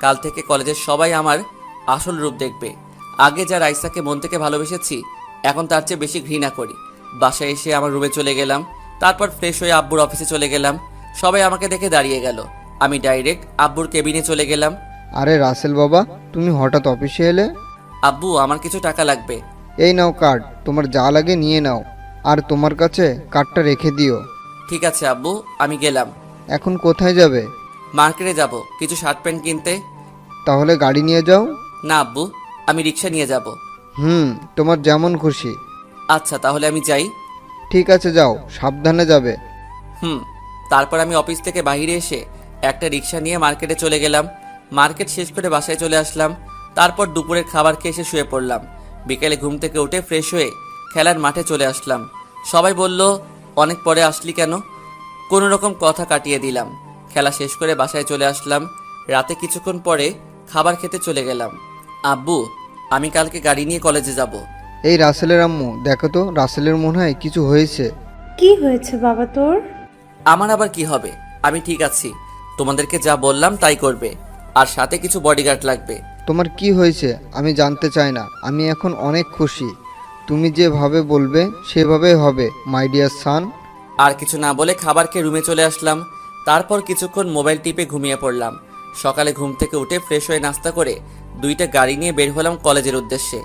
কাল থেকে কলেজের সবাই আমার আসল রূপ দেখবে। আগে যা রাইসাকে মন থেকে ভালোবেসেছি, এখন তার চেয়ে বেশি ঘৃণা করি। বাসায় এসে আমার রুমে চলে গেলাম, তারপর ফ্রেশ হয়ে আব্বুর অফিসে চলে গেলাম। সবাই আমাকে দেখে দাঁড়িয়ে গেল। আমি ডাইরেক্ট আব্বুর কেবিনে চলে গেলাম। আরে রাসেল বাবা, তুমি হঠাৎ অফিসে এলে? আব্বু, আমার কিছু টাকা লাগবে। এই নাও কার্ড, তোমার যা লাগে নিয়ে নাও, আর তোমার কাছে কার্ডটা রেখে দিও। ঠিক আছে আব্বু, আমি গেলাম। এখন কোথায় যাবে? মার্কেটে যাব কিছু শার্ট প্যান্ট কিনতে। তাহলে গাড়ি নিয়ে যাও। না আব্বু, আমি রিক্সা নিয়ে যাব। তোমার যেমন খুশি। আচ্ছা, তাহলে আমি যাই। ঠিক আছে, যাও, সাবধানে যাবে। তারপর আমি অফিস থেকে বাইরে এসে একটা রিক্সা নিয়ে মার্কেটে চলে গেলাম। মার্কেট শেষ করে বাসায় চলে আসলাম। তারপর দুপুরের খাবার খেয়ে এসে শুয়ে পড়লাম। বিকেলে ঘুম থেকে উঠে ফ্রেশ হয়ে খেলার মাঠে চলে আসলাম। সবাই বলল, অনেক পরে আসলি কেন? কোনো রকম কথা কাটিয়ে দিলাম। খেলা শেষ করে বাসায় চলে আসলাম। রাতে কিছুক্ষণ পরে খাবার খেতে চলে গেলাম। আব্বু, আমি কালকে গাড়ি নিয়ে কলেজে যাব। এই রাসেলের আম্মু, দেখো তো, রাসেলের মনে হয় কিছু হয়েছে। কি হয়েছে বাবা তোর? আমার আবার কি হবে? আমি ঠিক আছি। তোমাদেরকে যা বললাম তাই করবে, আর সাথে কিছু বডিগার্ড লাগবে। তোমার কি হয়েছে আমি জানতে চাই না, আমি এখন অনেক খুশি। তুমি যেভাবে বলবে সেভাবে হবে, মাই ডিয়ার সান। আর কিছু না বলে খাবার খেয়ে রুমে চলে আসলাম। তারপর কিছুক্ষণ মোবাইল টিপে ঘুমিয়ে পড়লাম। সকালে ঘুম থেকে উঠে ফ্রেশ হয়ে নাস্তা করে দুইটা গাড়ি নিয়ে বের হলাম কলেজের উদ্দেশ্যে।